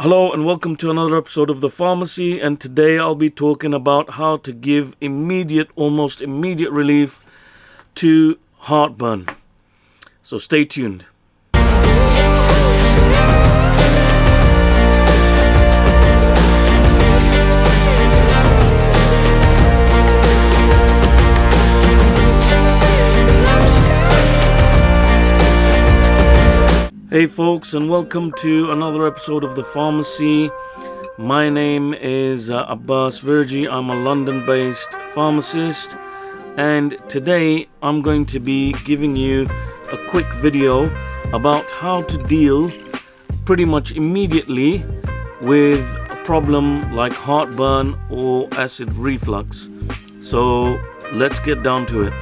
Hello and welcome to another episode of The Pharmacy, and today I'll be talking about how to give almost immediate relief to heartburn. So stay tuned. Hey folks, and welcome to another episode of The Pharmacy. My name is Abbas Virji. I'm a London-based pharmacist, and today I'm going to be giving you a quick video about how to deal pretty much immediately with a problem like heartburn or acid reflux. So let's get down to it.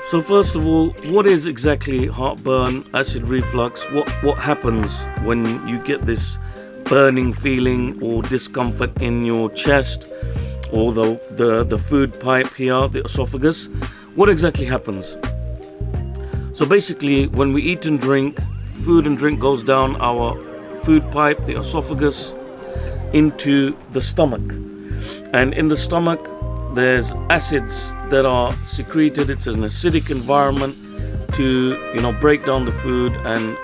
So first of all, what is exactly heartburn, acid reflux? What happens when you get this burning feeling or discomfort in your chest or the food pipe here, the esophagus? What exactly happens? So basically, when we eat and drink, food and drink goes down our food pipe, the esophagus, into the stomach. And in the stomach, there's acids that are secreted. It's an acidic environment to, break down the food and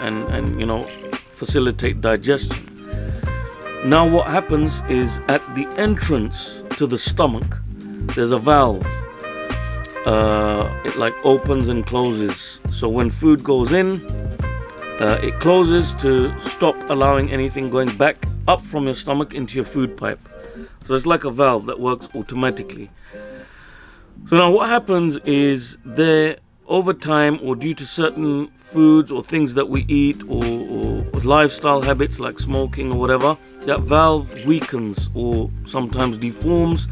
facilitate digestion. Now what happens is at the entrance to the stomach, there's a valve. It opens and closes. So when food goes in, it closes to stop allowing anything going back up from your stomach into your food pipe. So it's like a valve that works automatically. So now what happens is over time, or due to certain foods or things that we eat or lifestyle habits like smoking or whatever, that valve weakens or sometimes deforms,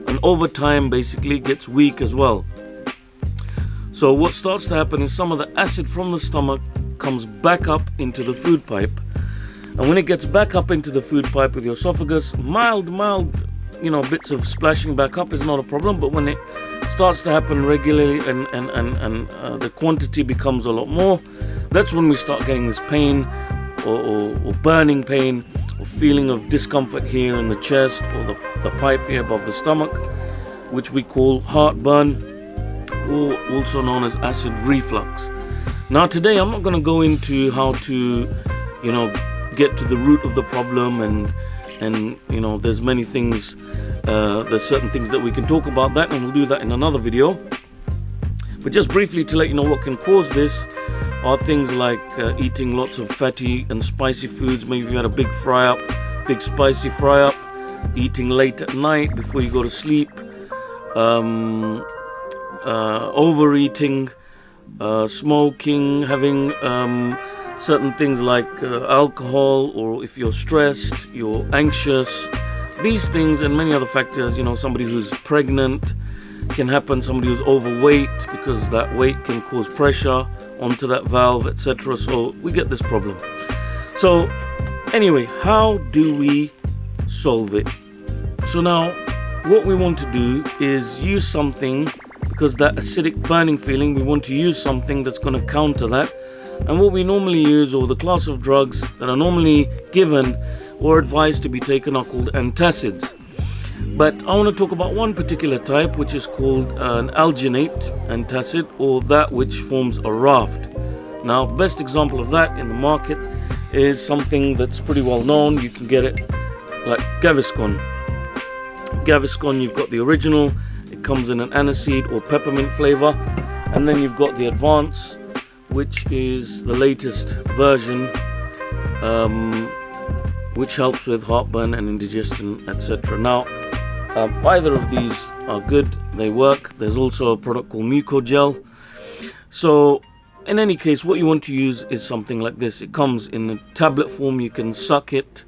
and over time basically gets weak as well. So what starts to happen is some of the acid from the stomach comes back up into the food pipe. And when it gets back up into the food pipe with your esophagus, mild, bits of splashing back up is not a problem. But when it starts to happen regularly and the quantity becomes a lot more, that's when we start getting this pain or burning pain or feeling of discomfort here in the chest or the pipe here above the stomach, which we call heartburn, or also known as acid reflux. Now today I'm not going to go into how to, get to the root of the problem and there's many things, there's certain things that we can talk about that, and we'll do that in another video. But just briefly to let you know what can cause this are things like eating lots of fatty and spicy foods. Maybe you had a big spicy fry up, eating late at night before you go to sleep, overeating, smoking, having certain things like alcohol, or if you're stressed, you're anxious. These things and many other factors, somebody who's pregnant can happen, somebody who's overweight, because that weight can cause pressure onto that valve, etc. So we get this problem. So anyway, how do we solve it? So now what we want to do is use something, because that acidic burning feeling, we want to use something that's going to counter that. And what we normally use, or the class of drugs that are normally given or advised to be taken, are called antacids. But I want to talk about one particular type, which is called an alginate antacid, or that which forms a raft. Now, the best example of that in the market is something that's pretty well known. You can get it like Gaviscon. Gaviscon, you've got the original. It comes in an aniseed or peppermint flavor. And then you've got the advance, which is the latest version, which helps with heartburn and indigestion, etc. Now, either of these are good, they work. There's also a product called Mucogel. So in any case, what you want to use is something like this. It comes in a tablet form. You can suck it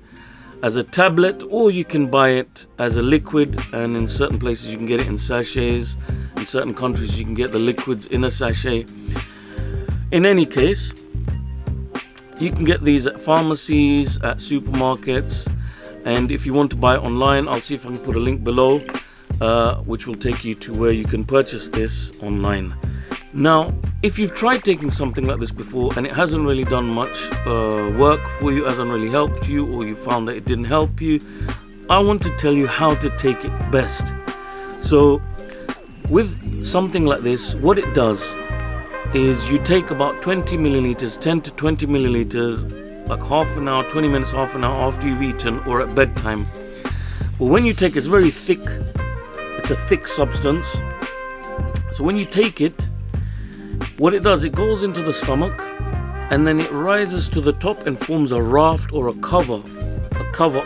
as a tablet, or you can buy it as a liquid, and in certain places you can get it in sachets. In certain countries you can get the liquids in a sachet. In any case, you can get these at pharmacies, at supermarkets, and if you want to buy it online, I'll see if I can put a link below, which will take you to where you can purchase this online. Now, if you've tried taking something like this before and it hasn't really done much work for you, hasn't really helped you, or you found that it didn't help you, I want to tell you how to take it best. So with something like this, what it does is you take about 20 milliliters, 10 to 20 milliliters, like half an hour, 20 minutes, half an hour after you've eaten or at bedtime. But when you take it's very thick, it's a thick substance. So when you take it, what it does, it goes into the stomach and then it rises to the top and forms a raft or a cover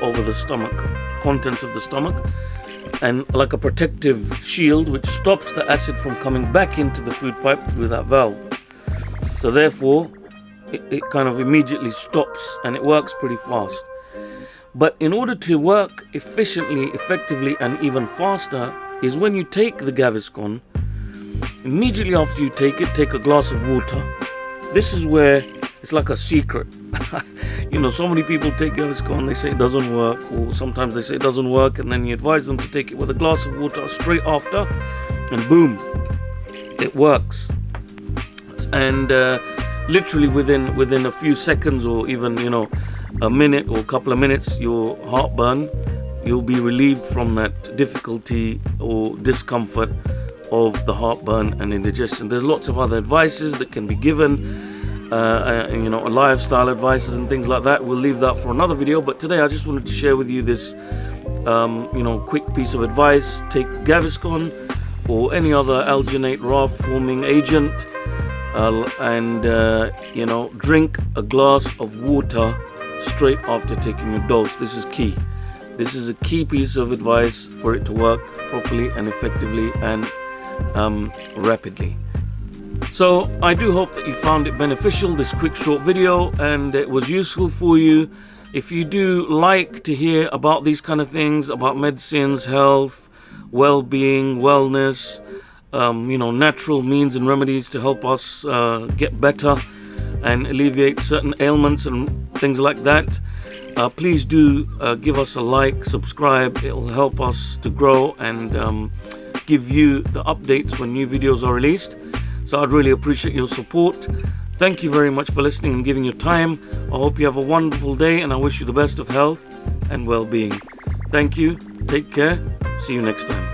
over the stomach, contents of the stomach, and like a protective shield which stops the acid from coming back into the food pipe through that valve. So therefore it kind of immediately stops, and it works pretty fast. But in order to work efficiently, effectively, and even faster is when you take the Gaviscon, immediately after you take it, take a glass of water. This is where it's like a secret. You know, so many people take Gaviscon, they say it doesn't work, or sometimes they say it doesn't work, and then you advise them to take it with a glass of water straight after, and boom, it works. And literally within a few seconds, or even, you know, a minute or a couple of minutes, your heartburn, you'll be relieved from that difficulty or discomfort of the heartburn and indigestion. There's lots of other advices that can be given, you know, lifestyle advices and things like that. We'll leave that for another video, but today I just wanted to share with you this you know, quick piece of advice. Take Gaviscon or any other alginate raft forming agent, and you know, drink a glass of water straight after taking your dose. This is key. This is a key piece of advice for it to work properly and effectively and rapidly. So I do hope that you found it beneficial, this quick short video, and it was useful for you. If you do like to hear about these kind of things, about medicines, health, well-being, wellness, you know, natural means and remedies to help us get better and alleviate certain ailments and things like that, please do give us a like, subscribe. It will help us to grow and give you the updates when new videos are released. So I'd really appreciate your support. Thank you very much for listening and giving your time. I hope you have a wonderful day, and I wish you the best of health and well-being. Thank you. Take care. See you next time.